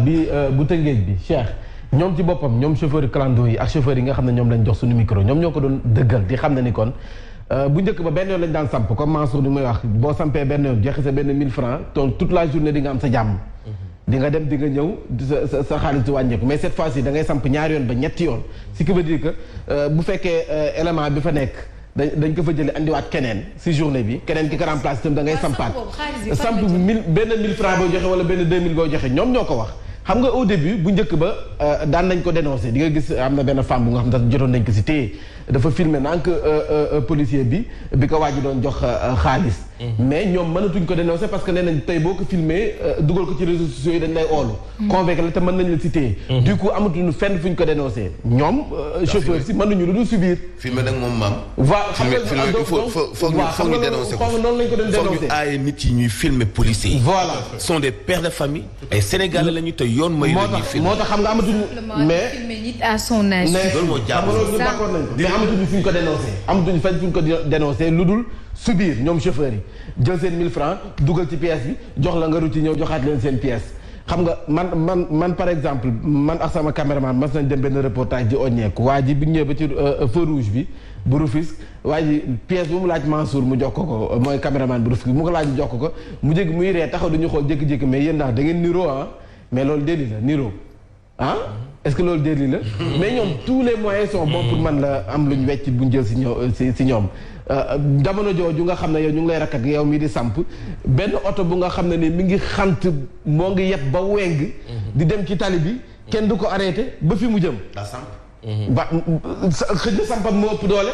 bi bu Tëngéej bi Cheikh ñoom ci boppam ñoom chauffeur clando yi ak chauffeur yi nga xam ne ñoom lañ jox suñu micro ñoom ñoo ko doon dëggal di xam ne ni kon bu njëkk ba benn yoon lañ daan samp comme Mansour ni muy wax boo sampee benn yoon joxe sa benn 1000 francs donc toute la journée di nga am sa jàmm di nga dem di nga ñëw sa xaalis di wàññeeku mais cette fois-ci da ngay samp ñaari yoon ba ñetti yoon ce qui veut dire que bu fekkee élément bi fa nekk dañ ko fa jëlee andiwaat keneen si journée bi keneen ki ko remplace itam da ngay sampaat samp bi benn 1000 francs boo joxe wala benn 2000 boo joxe ñoom ñoo ko wax xam nga au début bu njëkk ba daan nañ ko dénoncé di nga gis am na benn femme bu nga xam ne jotoon nañ ko si téye dafa filmer nank policier bi ko waa ji doon jox xaalis mais ñoom mënatuñ ko dénoncé parce que nee nañ tey boo ko filmé dugal ko ci réseaux sociaux yi dañ lay oolu convaincre la te mën nañ la si téye du coup amatuñu fenn fuñ ko dénoncé ñoom chauffeur si mënuñu lu dul subir filmé nag moom maam voilà foog ñu dénoncé ko noonu lañ ko doon dénoncé foog ñu aaye nit yi ñuy filmer policiers yi voilà sont des pères de famille ay sénégalais lañu te yoon may la ñuy filmer moo tax xam nga amatuñu mais filmer nit à son âge loolu moo jàpp d'accord nañ mais amatuñu fuñ ko dénoncé amatuñu fenn fuñ ko dénoncé lu dul subir ñoom chauffeurs yi jël seen 1000 francs dugal ci pièce bi jox la nga ruti ñëw joxaat leen seen pièce xam nga man par exemple man ak sama caméraman mas nañ dem benn reportage di oññeeku waa ji bi ñëwee ba ci feu rouge bi bu Rufisque waa ji pièce bu mu laaj Mansour mu jox ko mooy caméraman bu Rufisque mu ko laaj mu jox ko mu jéggi muy ree taxaw duñu xool jékki-jékki mais yéen ndax da ngeen niroo ah mais loolu déli la niroo ah est-ce que loolu déli la mais ñoom tous les moyens sont bons pour man la am luñ wecc buñ jël si ñoom jamono jooju nga xam ne yow ñu ngi lay rakk ak yow mii di samp benn oto bu nga xam ne ni mi ngi xant moo ngi yeb ba weng di dem ci tali bi kenn du ko arrêté ba fi mu jëm ba xëj na sampam moo ëpp doole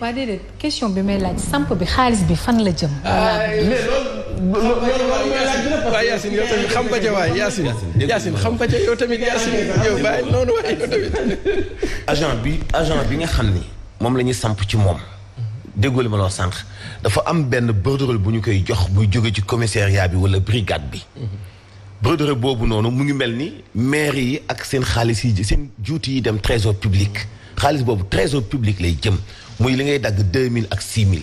waa déedéet question bi may laaj samp bi xaalis bi fan la jëm mais loolu mooy laaj bi la waaye Yacine yow tamit xam ba ca waay Yacine xam ba ca yow tamit Yacine yow bàyyi noonu waaye yow tamit agent bi nga xam ni moom la ñuy samp ci moom déggoo li ma la wax sànq dafa am benn bordereau bu ñu koy jox buy jóge ci commissariat bi wala brigade bi bordereau boobu noonu mu ngi mel ni maire yi ak seen xaalis yi seen juuti yi dem trésor public xaalis boobu trésor public lay jëm muy li ngay dagg 2000 ak 6000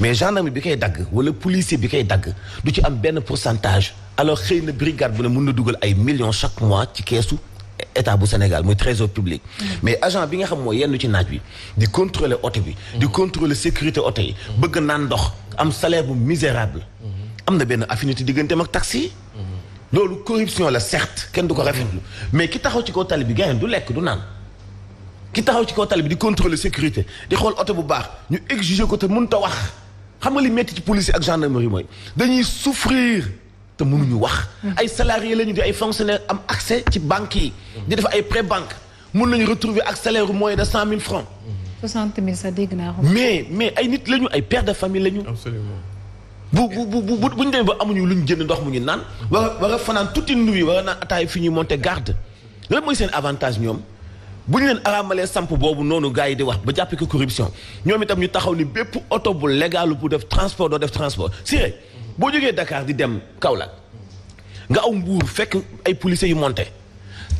mais gendarme bi koy dagg wala policier bi koy dagg du ci am benn pourcentage alors xëy na brigade bu ne mun na dugal ay millions chaque mois ci keesu état bu Sénégal muy trésor public mais agent bi nga xam mooy yenn ci naaj bi di contrôler oto bi di contrôler sécurité oto yi bëgg naan ndox am salaire bu misérable am na benn affinité digganteem ak taxi yi loolu corruption la certes kenn du ko rafetlu mais ki taxaw ci kaw tali bi gars du lekk du naan ki taxaw ci kaw tali bi di contrôler sécurité di xool oto bu baax ñu exiger ko te mënut a wax xam nga li metti ci police ak gendarmerie mooy dañuy souffrir te mënuñu wax ay salariés lañu di ay fonctionnaires am accès ci banques yi di def ay pré banque mën nañu retrouver ak salaire moyen de 100 000 francs 60 000 sax dégg naa ko mais ay nit lañu ay pères de famille lañu absolument bu ñu demee ba amuñu luñ jënd ndox mu ñu naan war a fanaan toute une nuit war a naan ataay fi ñuy monter garde loolu mooy seen avantage ñoom bu ñu leen aramalee samp boobu noonu gars yi di wax ba jàppee ko corruption ñoom itam ñu taxaw ni bépp oto bu légal bu def transport doo def transport siré boo jógee Dakar di dem Kaolack nga aw Mbuur fekk ay policiers yu monté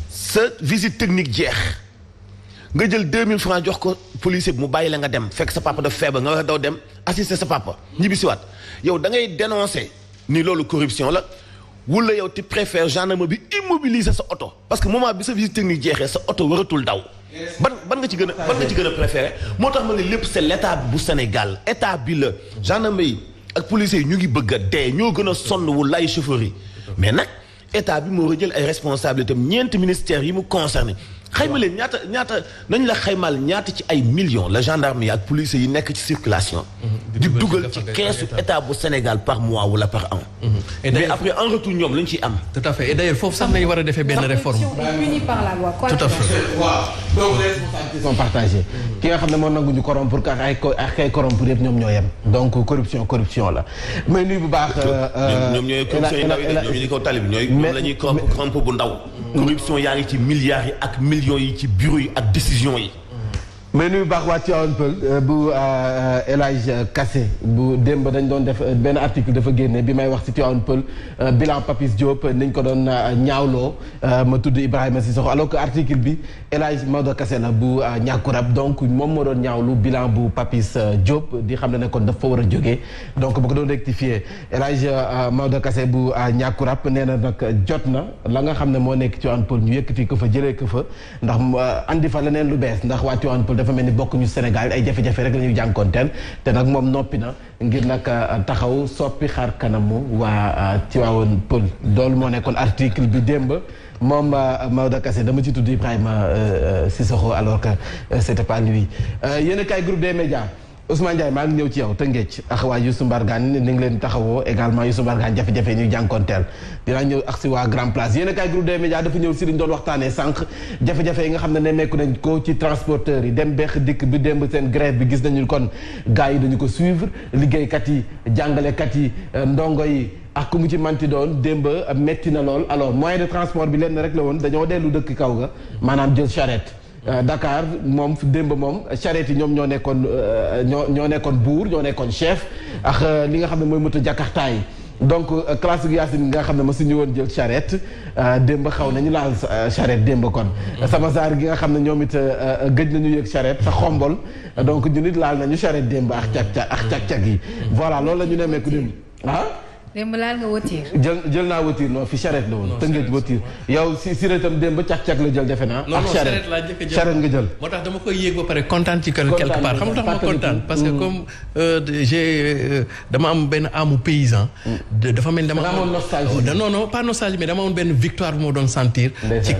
sa visite technique jeex nga jël 2000 francs jox ko policier bi mu bàyyi la nga dem fekk sa papa daf feebar nga war a daw dem assister sa papa ñibbisiwaat yow da ngay dénoncer ni loolu corruption la wala yow tu préfères gendarme bi immobiliser sa oto parce que moment bi sa visite technique jeexee sa oto waratul daw ban nga ci gën a préféré moo tax ma ne lépp c'est l'état bu Sénégal état bi la gendarme yi ak policiers yi ñu ngi bëgg a dee ñoo gën a sonn wu lay chauffeur yi mais nag état bi moo war a jël ay responsabilités am ñeenti ministères yi mu concerné xayma leen ñaata nañ la xaymal ñaata ci ay millions la gendarme yi ak police yi nekk ci circulation di dugal ci keesu état bu Sénégal par mois wala par an mais après en retour ñoom lañ ciy am tout à fait et d'ailleurs foofu sax nañ war a defee benn réforme puni par la loi tout à fait waaw donc les responsabilités sont partagées ki nga xam ne moo nanguñu corrompre pour que ak ay corrompre yëpp ñoom ñoo yem donc corruption la mais nuyu bu baax ñoom ñooy corruption yi ndaw yi ñoom ñu di kaw tali bi ñoom la ñuy corrompre bu ndaw corruption yaa ngi ci milliards yi ak millions yi ci bureau yi ak décision yi mais nuyu baax waa Tivaouane Peulh bu El Hadj Kassé bu démb dañ doon def benn article dafa génne bi may wax ci Tivaouane Peulh bilan Papis Diop niñ ko doon ñaawloo ma tudd Ibrahima Sissoko alors que article bi El Hadj Maodo Kassé la bu ñàkkurab donc moom moo doon ñaawlu bilan bu Papis Diop di xam ne kon dafa war a jógee donc bu ko doon rectifier El Hadj Maodo Kassé bu ñàkkurab nee na nag jot na la nga xam ne moo nekk Tivaouane Peulh ñu yëkkati ko fa jëlee ko fa ndax andi fa leneen lu bees ndax waa Tivaouane Peulh dafa mel ni bokk ñu Sénégal ay jafe-jafe rek la ñuy jànkoonteel te nag moom noppi na ngir nag taxaw soppi xar kanamu waa Tivaouane Peulh loolu moo nekkoon article bi démb moom Maodo Kassé dama ci tudd Ibrahima Sissoko alors que c'était pas lui yéen a kaay groupe des médias Ousmane Ndiaye maa ngi ñëw ci yow Tëngéej ak waa Youssou Mbargane ni ngi leen taxawoo également Youssou Mbargane jafe-jafe ñuy jànkoonteel dinaa ñëw ak si waa Grand Place yéen a kaay groupe des médias dafa ñëw si liñ doon waxtaanee sànq jafe-jafe yi nga xam ne nemmeeku nañ ko ci transporteurs yi dem beex dikk bi démb seen grève bi gis nañu kon gars yi dañu ko suivre liggéeykat yi jàngalekat yi ndongo yi ak ku mu ci manti doon démb metti na lool alors moyen de transport bi lenn rek la woon dañoo dellu dëkk kaw ga maanaam jël charrette Dakar moom démb moom charrette yi ñoom ñoo nekkoon buur ñoo nekkoon chef ak li nga xam ne mooy moto Jakarta yi donc classe gu Yacine nga xam ne ma suñu woon jël charrette démb xaw nañu laal charrette démb kon sama saar gi nga xam ne ñoom it gëj nañu yëg charrette sa xombol donc ñu nit laal nañu charrette démb ak cag-cag yi voilà loolu la ñu nemmeeku démb démb laal nga watiir. jël naa watiir non fi charrette la woon. Tëngéej watiir yow si itam démb càq-càq la jël defe naa. ak charrette laa jëkk a jël charrette nga jël. moo tax dama koy yéeg ba pare kontaan ci quelque part xam nga tax ma kontaan parce que comme dama am benn amu paysan. dafa mel ni dama amoon nostalgie. non pas nostalgie mais dama amoon benn victoire bu ma doon sentir. ci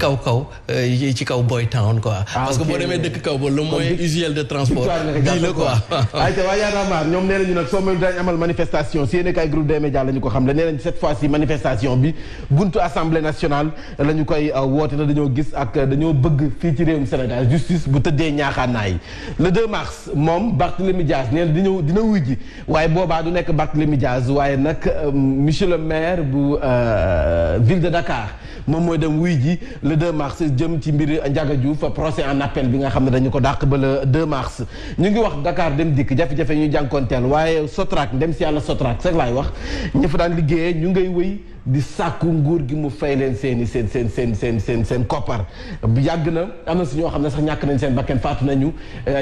kaw Boy Town quoi. parce que boo demee dëkk kaw ba le moyen usuel de transport. bii la quoi. ayca waa Y'en a marre ñoom nee nañu nag soo mel daañu amal manifestation si yéen kay groupe des médias ko xam la nee nañ cette fois-ci manifestation bi buntu assemblée nationale la ñu koy woote na dañoo gis ak dañoo bëgg fii ci réewum Sénégal justice bu tëddee ñaaxaanaay le 2 mars moom Barthélémy Dias nee na dina wuy ji waaye boobaa du nekk Barthélémy Dias waaye nag monsieur le maire bu ville de Dakar moom mooy dem wuy ji le 2 mars jëm ci mbiri Ndiaga Diouf procès en appel bi nga xam ne dañu ko dàq ba le 2 mars ñu ngi wax Dakar dem dikk jafe-jafe ñuy jànkoonteel waaye Sotrac dem si yàlla Sotrac sax laay wax fa daan liggéeyee ñu ngay wëy di sàkku nguur gi mu fay leen seen koppar yàgg na am na si ñoo xam ne sax ñàkk nañ seen bakken faatu nañu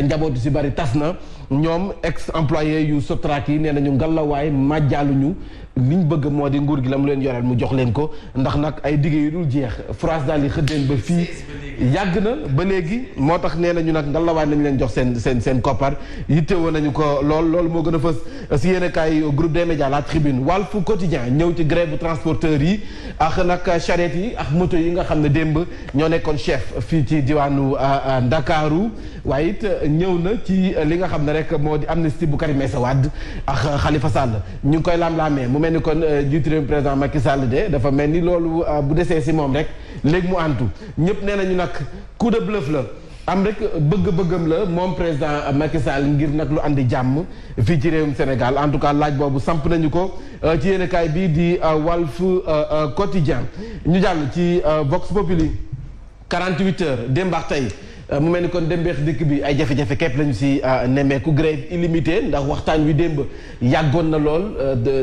njaboot si bari tas na ñoom ex employé yu Sotrac yi nee nañu ngalawaay màjjaaluñu liñ bëgg moo di nguur gi la mu leen yoreel mu jox leen ko ndax nag ay digge yu dul jeex France daal yi xëddeen ba fii yàgg na ba léegi moo tax nee nañu nag ngalawaay nañ leen jox seen koppar yittewoo nañu ko loolu moo gën a fës si yéen kaay groupe des médias La Tribune Walf Quotidien ñëw ci grève bu transporteurs yi ak nag charrette yi ak moto yi nga xam ne démb ñoo nekkoon chef fii ci diwaanu Ndakaaru waaye it ñëw na ci li nga xam ne rek moo di amnistie bu Karim Meïssa Wade ak Khalifa Sall ñu ngi koy lam-laamee mu mel ni kon jiitu réew président Macky Sall de dafa mel ni loolu bu desee si moom rek léegi mu antu ñëpp nee nañu nag coup de bluff la am rek bëgg-bëggam la moom président Macky Sall ngir nag lu andi jàmm fii ci réewum Sénégal en tout cas laaj boobu samp nañu ko ci yéenekaay bii di Walf Quotidien ñu jàll ci Vox Populi 48 heures démb ak tey mu mel ni kon dembeex dëkk bi ay jafe-jafe képp lañu si nemmeeku grève illimité ndax waxtaan wi démb yàggoon na lool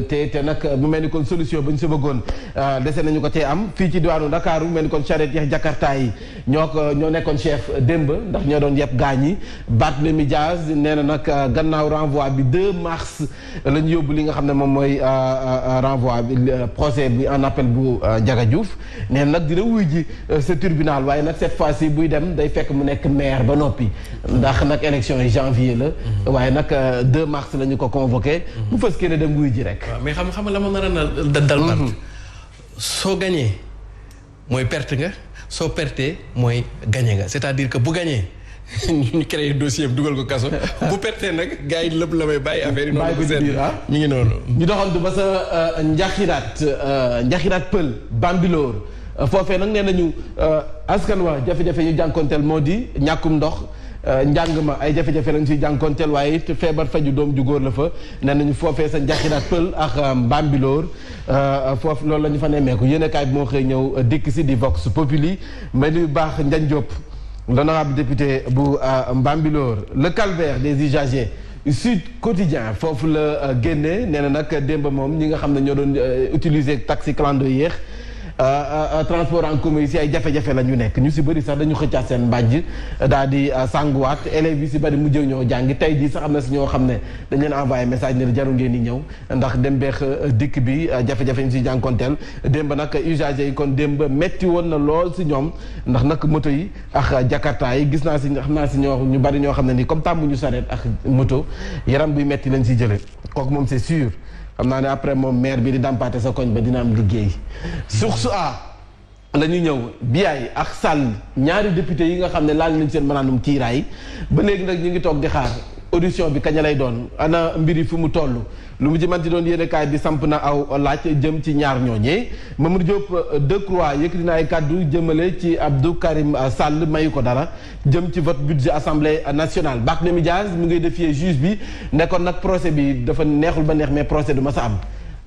te nag mu mel ni kon solution ba ñu sa bëggoon dese nañu ko tee am fii ci diwaanu Ndakaaru mu mel ni kon charrette yi Jakarta yi ñoo nekkoon chef démb ndax ñoo doon yëpp gaañ yi Barthélémy Dias nee na nag gannaaw renvoi bi 2 mars la ñu yóbbu li nga xam ne moom mooy renvoi bi procès bi en appel bu Ndiaga Diouf nee na nag dina wuy ji ce tribunal waaye nag cette fois-ci buy dem day fekk mu nekk maire ba noppi ndax nag élection yi janvier la waaye nag 2 mars la ñu ko convoqué bu fës kee ne dem wuy ji rek waaw mais xam la ma nar a dal Bart soo gañee mooy perte nga soo pertee mooy gañe nga c'est-à-dire que bu gañee ñu créé dossier bi dugal ko kaso bu pertee nag gars yi lépp la may bàyyi affaire yi noonu ko seet mi ngi noonu ñu doxantu ba sa njaxiraat pël Bambilor foofee nag nee nañu askan wa jafe-jafe ñu jànkoonteel moo di ñàkkum ndox njàng ma ay jafe-jafe lañ siy jànkoonteel waaye it feebar faju doom ju góor la fa nee nañu foofee sa njaxiraat pël ak Bambilor foofu loolu la ñu fa nemmeeku yéenekaay bi moo xëy ñëw dikk si di Vox Populi mais lu baax Ndiagne Diop l'honorable député bu Mbambilor le calvaire des usagers Sud Quotidien foofu la génne nee na nag démb moom ñi nga xam ne ñoo doon utiliser taxi clando yéex transport en commun yi si ay jafe-jafe la ñu nekk ñu si bëri sax dañu xëccaat seen mbàjj daal di sanguwaat élèves yi si bëri mu jëw ñoo jàngi tey jii sax am na si ñoo xam ne dañ leen envoyé message ne jarul ngeen di ñëw ndax dem beex dikk bi jafe-jafe ñu si jànkonteel démb nag usagers yi kon démb metti woon na lool si ñoom ndax nag moto yi ak jakarta yi gis naa si xam naa si ñoo ñu bëri ñoo xam ne nii comme tàmmuñu sareet ak moto yaram buy metti lañ si jële kooku moom c'est sûr xam naa ne après moom maire bi di dàmpaate sa koñ ba dina am liggéey source a la ñu ñëw Biaye ak Sall ñaari député yi nga xam ne laal nañ seen manaanum kiiraay ba léegi nag ñu ngi toog di xaar audition bi kañ lay doon ana mbiri fu mu toll lu mu ci manti doon yéenekaay bi samp na aw laaj jëm ci ñaar ñooñee Mamadou Diop Decroix yëkkati na ay kàddu jëmale ci Abdou Karim Sall mayu ko dara jëm ci vote budget assemblée nationale Barthélémy Dias mu ngi défier juge bi nekkoon nag procès bi dafa neexul ba neex mais procès du ma sa am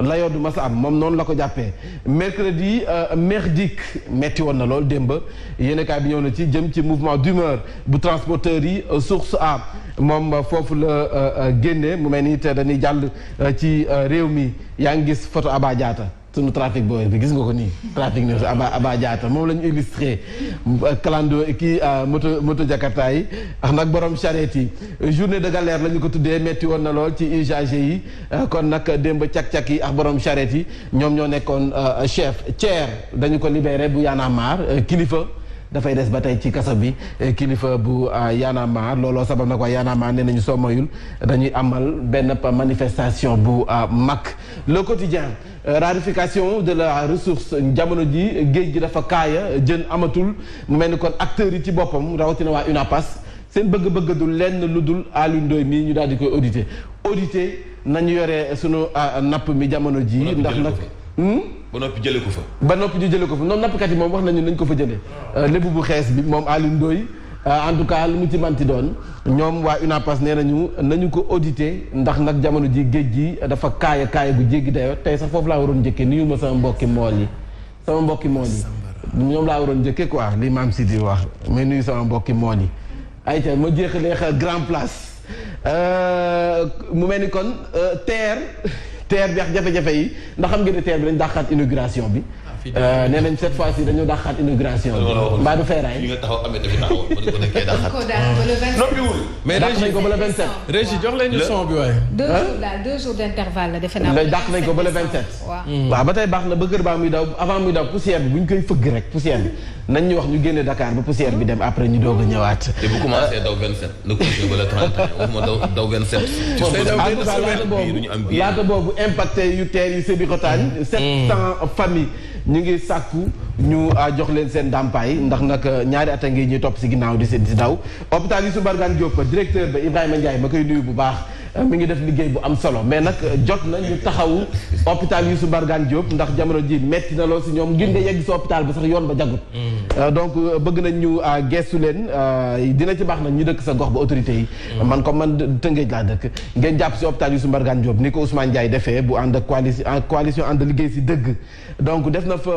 layoo du ma sa am moom noonu la ko jàppee mercredi merdique metti woon na lool démb yéenekaay bi ñëw na ci jëm ci mouvement d'humeur bu transporteurs yi source a moom foofu la génne mu mel ni te dañuy jàll ci réew mi yaa ngi gis photo Aba Diatta sunu trafic booy bi gis nga ko nii trafic news Aba Diatta moom la ñu illustré clando kii moto jakarta yi ak nag borom charrette yi journée de galère la ñu ko tuddee metti woon na lool ci usagers yi kon nag démb cak-cak yi ak borom charrette yi ñoom ñoo nekkoon chef Thier dañu ko libéré bu Y'en a marre kilifa dafay des ba tey ci kaso bi kilifa bu Y'en a marre looloo sabab nag waa Y'en a marre nee nañu soo moyul dañuy amal benn manifestation bu mag le quotidien rarification de la ressource jamono ji géej gi dafa kaaya jën amatul mu mel ni kon acteurs yi ci boppam rawatina waa UNAPAS seen bëgg-bëgg du lenn lu dul Alioune Ndoye mii ñu daal di koy auditer nañu yore sunu napp mi jamono ji ndax nag ba noppi jëlee ko fa. ba noppi ñu jëlee ko fa noonu nappkat yi moom wax nañu nañ ko fa jëlee lébu bu xees bi moom Alioune Ndoye en tout cas lu mu ci manti doon ñoom waa UNAPAS nee nañu ko auditer ndax nag jamono ji géej gi dafa kaaya gu jéggi dayoo tey sax foofu laa waroon njëkkee nuyu ma sama mbokki mool yi ñoom laa waroon njëkkee quoi li maam si di wax mais nuyu sama mbokki mool yi ayca ma jeexalee grand place mu mel ni kon TER bi ak jafe-jafe yi ndax xam ngeen ne TER bi dañ dàqaat inauguration bi nee nañ cette fois ci dañoo dàqaat inauguration bi mbaa du feeraay li nga taxaw amee dafi taxawoon ba ñu ko nekkee dàqaat noppiwul mais dàq nañ ko ba le 27 Régis jox leen ñu son bi waaye 2 jours d'intervalle la defe naa dàq nañ ko ba le 27 waaw ba tey baax na ba kër baa muy daw avant muy daw poussière bi bu ñu koy fëgg rek poussière bi nañ ñu wax ñu génne Dakar ba poussière bi dem après ñu doog a ñëwaat te bu commencé daw 27 na continuer ba le 31 waxuma daw 27 laata boobu impacté yu teer yi Sébikotane 700 familles ñu ngi sàkku ñu jox leen seen ndàmpaay ndax nag ñaari at a ngi ñuy topp si ginnaaw di daw hôpital Youssou Mbargane Diop directeur ba Ibrahima Ndiaye ma koy nuyu bu baax mi ngi def liggéey bu am solo mais nag jot na ñu taxawu hôpital Youssou Mbargane Diop ndax jamono ji metti na lool si ñoom ngir nga yegg si hôpital ba sax yoon ba jagut donc bëgg nañ ñu gestu leen dina ci baax nag ñu dëkk sa gox ba autorité yi man comme man Tëngéej laa dëkk ngeen jàpp si hôpital Youssou Mbargane Diop ni ko Ousmane Ndiaye defee bu ànd ak coalition ànd liggéey si dëgg donc def na fa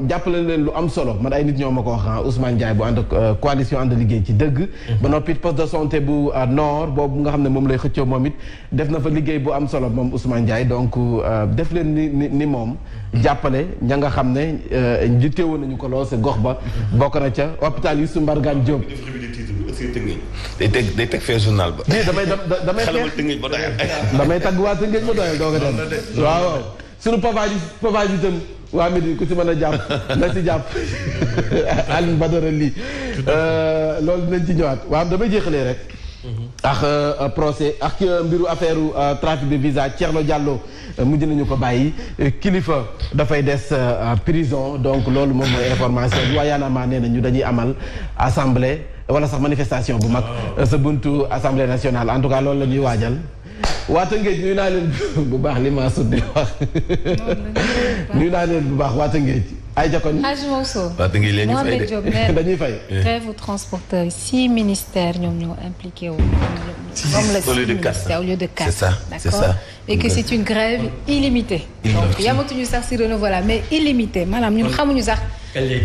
jàppale leen lu am solo man ay nit ñoo ma ko wax Ousmane Ndiaye bu ànd ak coalition ànd liggéey ci dëgg ba noppi poste de santé bu nord boobu nga xam ne moom lay xëccoo moom it def na fa liggéey bu am solo moom Ousmane Ndiaye donc def leen ni moom jàppale ña nga xam ne njitteewoon nañu ko lool sa gox ba bokk na ca hôpital Youssou Mbargane Diop day teg fee journal ba damay tagg waa Tëngéej ba doyal doo ko dem waaw sunu pavage itam waa Médine ku ci mën a jàpp na ci jàpp Aline Badara lii loolu dinañ ci ñëwaat waaw damay jeexalee rek ak procès ak mbiru affaire trafic de visa Thierno Diallo mujj nañu ko bàyyi kilifa dafay des prison donc loolu moom mooy information bi waa Y'en a marre nee nañu dañuy amal assemblée wala sax manifestation bu mag sa buntu assemblée nationale en tout cas loolu la ñuy waajal waa Tëngéej nuyu naa leen bu baax li ma sut di wax nuyu naa leen bu baax waa Tëngéej ay jakon waa Tëngéej leen ñu fay de dañuy fay grève transporteurs yi 6 ministères ñoom ñoo impliqué wu comme le 6 ministères au lieu de 4 c'est ça et que c'est une grève illimitée donc yamatuñu sax si renouvelable mais illimitée maanaam ñun xamuñu sax kañ lay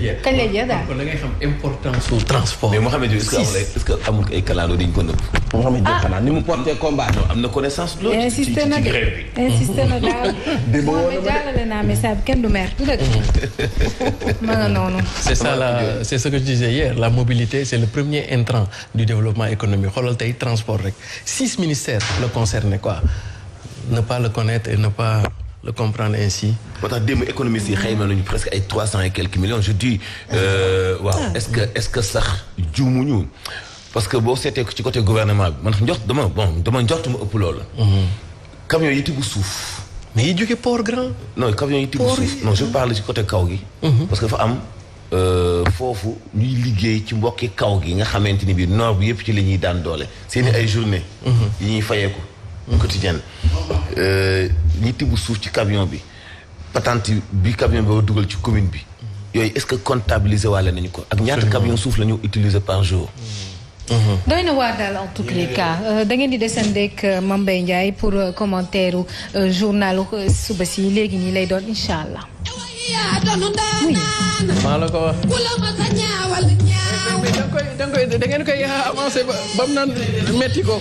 jeex daal kon da ngay xam importance su transport. mais Mouhamed est-ce que amul ay kalaandoo dañ ko nëbb. Mouhamed Diop xanaa ni mu porté combat. am na connaissance loolu. insisté na daal. Mohamed jàllale naa message kenn du mer du dëgg. ma nga noonu. c'est ça c'est ce que je disais hier la mobilité c'est le premier intrant du développement économique xoolal tey transport rek 6 ministères le concerné quoi ne pas le connaître et ne pas le comprendre ainsi. moo tax démb économistes yi xayma nañu presque ay 300 et quelques millions je dis waaw est-ce que sax juumuñu parce que boo seetee ci côté gouvernement bi man njort dama njort ma ëpp loolu. camions yi tibb suuf. mais yi jóge port grand. non camions yi tibb suuf non je parle ci côté kaw gi. parce que dafa am foofu ñuy liggéey ci mbokki kaw gi nga xamante ni bii nord bi yëpp ci la ñuy daan doole seeni ay journée yi ñuy fayeeku quotidienne ñi tibb suuf ci camion bi patente bi camion bi ba dugal ci commune bi yooyu est-ce que comptabiliser waale nañu ko ak ñaata camion suuf la ñu utiliser par jour. doy na waar daal en tous les cas da ngeen di desandeek Mame Mbaye Ndiaye pour commentaire journalu suba si léegi nii lay doon incha allah. maa la ko wax. da ngeen koy avancé ba mu naan metti ko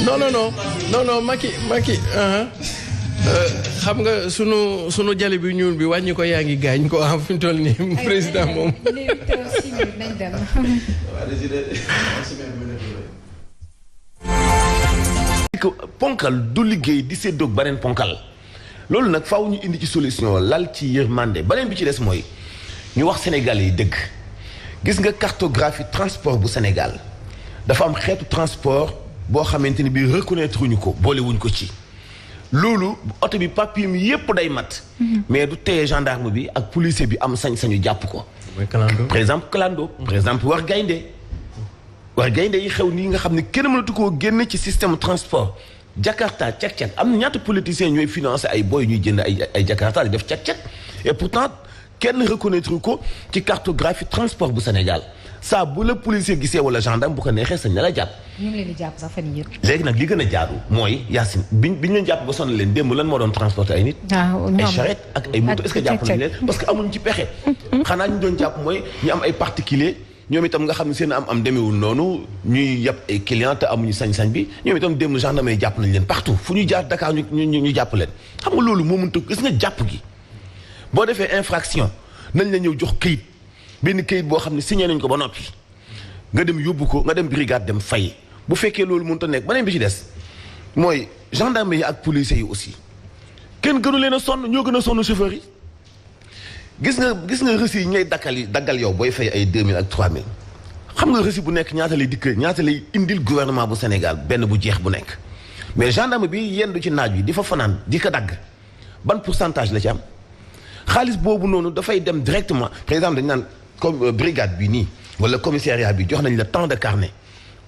non Macky xam nga sunu jali bi ñuul bi wàññi ko yaa ngi gaañ ko am fi mu toll nii président moom. ponkal du liggéey di séddoog beneen ponkal loolu nag faaw ñu indi ci solution lal ci yërmande beneen bi ci des mooy ñu wax Sénégal yi dëgg gis nga cartographie transport bu Sénégal dafa am xeetu transport boo xamante ni bii reconnaître wuñu ko boolewuñ ko ci loolu oto bi papier mi yépp day mat mais du teye gendarme bi ak policier bi am sañ-sañu jàpp ko par exemple clando par exemple war gaynde yi xew nii nga xam ne kenn mënatu koo génn ci système transport Jakarta cek-cek am na ñaata politiciens ñooy financer ay boy ñuy jënd ay Jakarta di def cek-cek et pourtant kenn reconnaître ko ci cartographie transport bu Sénégal saa bu la policier gisee wala gendarme bu ko neexee sañ na la jàpp. ñu ngi leen di jàpp sax fan yii yëpp. léegi nag li gën a jaadu mooy Yacine biñ leen jàpp ba sonn leen démb lan moo doon transporter ay nit. ay charrette ak ay moto est-ce que jàpp nañ leen parce que amuñ ci pexe. xanaa ñu doon jàpp mooy ñu am ay particulier ñoom itam nga xam ne seen am demewul noonu ñuy yàpp ay client te amuñu sañ-sañ bi ñoom itam démb gendarmerie jàpp nañ leen partout fu ñu jaar Dakar ñu jàpp leen xam nga loolu moo mënta gis nga jàpp gi boo defee infraction nañ la ñëw jox këyit benn këyit boo xam ne signé nañ ko ba noppi nga dem yóbbu ko nga dem brigade dem fay bu fekkee loolu mënut a nekk beneen bi ci des mooy gendarme yi ak policiers yi aussi kenn gënu leen a sonn ñoo gën a sonn chauffeurs yi gis nga reçu yi ñooy daggal yow booy fay ay 2000 ak 3000 xam nga reçu bu nekk ñaata lay indil gouvernement bu Sénégal benn bu jeex bu nekk mais gendarme bi yendu ci naaj bi di fa fanaan di ko dagg ban pourcentage la ci am xaalis boobu noonu dafay dem directement par exemple dañu naan comme brigade bi nii wala commissariat bi jox nañ la temps de carnet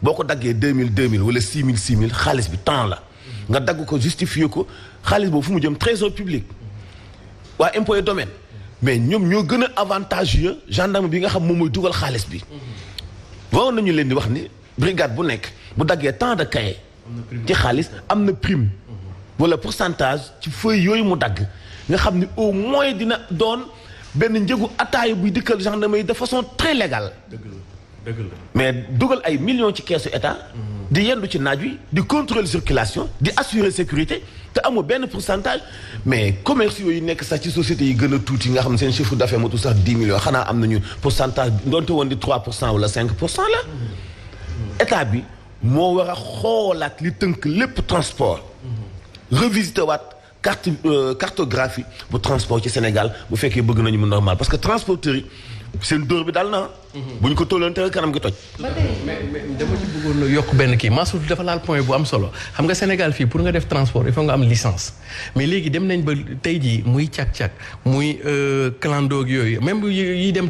boo ko daggee 2000 wala 6000 xaalis bi temps la nga dagg ko justifier ko xaalis boobu fu mu jëm trésor public waa impôt et domaine mais ñoom ñoo gën a avantageux gendarme bi nga xam moom mooy dugal xaalis bi waroon nañu leen di wax ni brigade bu nekk bu daggee temps de cahier ci xaalis am na prime wala pourcentage ci feuille yooyu mu dagg nga xam ni au moins dina doon benn njëgu ataaya buy dikkal gendarmerie de façon très légale. dëgg la mais dugal ay millions ci keesu état. di yendu ci naaj wi di contrôler circulation di assurer sécurité te amul benn pourcentage mais commerciaux yi nekk sax ci sociétés yi gën a tuuti nga xam ne seen chiffre d'affaires motul sax 10 millions xanaa am nañu pourcentage doonte woon di 3% wala 5% la. état bi moo war a xoolaat li tënk lépp transport. revisiter waat. cartographie bu transport ci Sénégal bu fekkee bëgg nañu mu normal parce que transporteurs yi seen dóor bi daal na bu ñu ko tollanteel kanam gi toj. mais dama ci bëggoon yokk benn kii Mansour dafa laal point bu am solo xam nga Sénégal fii pour nga def transport il faut nga am licence mais léegi dem nañ ba tey jii muy cak-cak muy clando ak yooyu même yi dem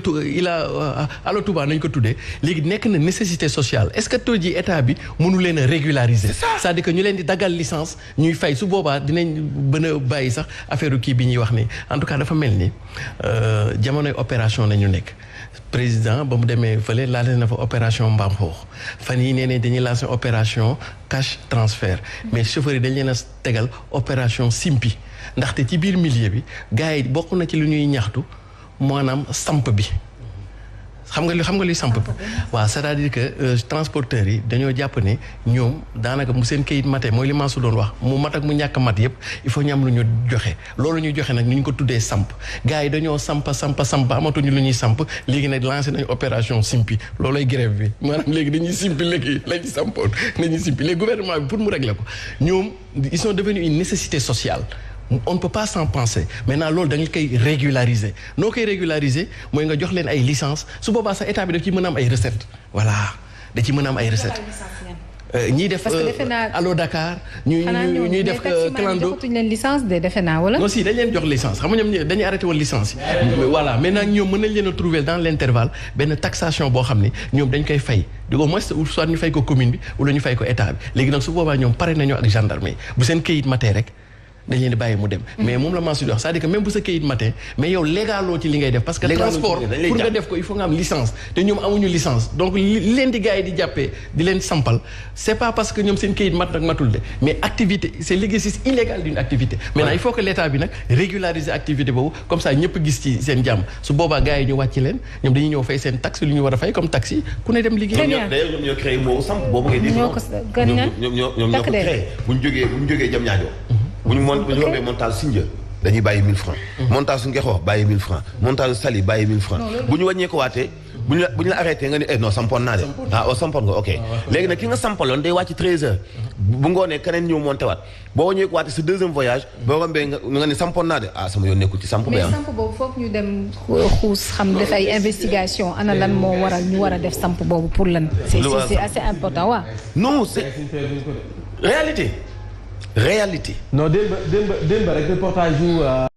Allo Touba nañ ko tuddee léegi nekk na nécessité sociale est-ce que tey jii état bi mënu leen a régulariser. c'est-à-dire que ñu leen di daggal licence ñuy fay su boobaa dinañ bën a bàyyi sax affaire kii bi ñuy wax ni en tout cas dafa mel ni jamonoy opération nañu nekk. président ba mu demee fële laale na fa opération mbaam xoox fan yii nee nañ dañuy lancer opération cash transfert mais chauffeurs yi dañ leen a tegal opération simpi ndaxte ci biir milieu bi gars yi bokk na ci lu ñuy ñaxtu maanaam samp bi xam nga luy samp bi waaw c'est-à-dire que transporteurs yi dañoo jàpp ne ñoom daanaka mu seen kayit mate mooy li ma su doon wax mu mat ak mu ñàkk mat yëpp il faut ñu am lu ñu joxe loolu ñuy joxe nag ni ñu ko tuddee samp gars yi dañoo samp amatuñu lu ñuy samp léegi nag lancé nañu opération simpi loolay grève bi maanaam léegi dañuy simpi léegi lañu sampoon nañuy simpi léegi gouvernement bi pour mu régler ko ñoom ils sont devenus une nécessité sociale on ne peut pas s'en penser maintenant loolu da nga koy régulariser noo koy régulariser mooy nga jox leen ay licence su boobaa sax état bi daf ci mën a am ay recettes voilà da ci mën a am ay recettes ñiy def allo Dakar ñuy def clando joxatuñ leen licence de defe naa wala non si dañ leen jox licence xam nga ñoom dañuy arrêté woon licence yi voilà maintenant ñoom mën nañ leen a trouver dans l'intervalle benn taxation boo xam ne ñoom dañ koy fay di au moins soit ñu fay ko commune bi wala ñu fay ko état bi léegi nag su boobaa ñoom pare nañoo ak gendarmerie bu seen këyit matee rek dañ leen di bàyyi mu dem mais moom la maa di wax c'est-à-dire que même bu sa kayit matin mais yow légaloo ci li ngay def parce que transport pour nga def ko il faut nga am licence te ñoom amuñu licence donc li leen di gars yi di jàppee di leen sampal c'est pas parce que ñoom seen kayit mat nag matul de mais activité c'est l'exercice illégal d'une activité maintenant il faut que l'état bi nag régulariser activité boobu comme ça ñëpp gis ci seen jàmm su boobaa gars yi ñu wàcc leen ñoom dañuy ñëw fay seen taxe lu ñu war a fay comme taxe yi ku ne dem liggéey d'ailleurs ñoom ñoo créé moo samp boobu ngay ñoo ko créé bu ñu jógee jam ñaajoo bu ñu rombee montage Sindia dañuy bàyyi 1000 francs montage su Ngexoox bàyyi 1000 francs montage Saly bàyyi 1000 francs bu ñu wàññee ko waatee bu ñu la arrêté nga ni non sampoon naa de sampoon nga ok léegi nag ki nga sampaloon day wàcc 13h bu ngoonee keneen ñëw monté waat boo wàññee ko waatee sa deuxième voyage boo rombee nga ni sampoon naa de sama yoon nekkul ci samp bi mais samp boobu foog ñu dem xuus xam def ay investigation ana lan moo waral ñu war a def samp boobu pour lan c'est assez important waaw non c'est réalité non démb rek reportage yu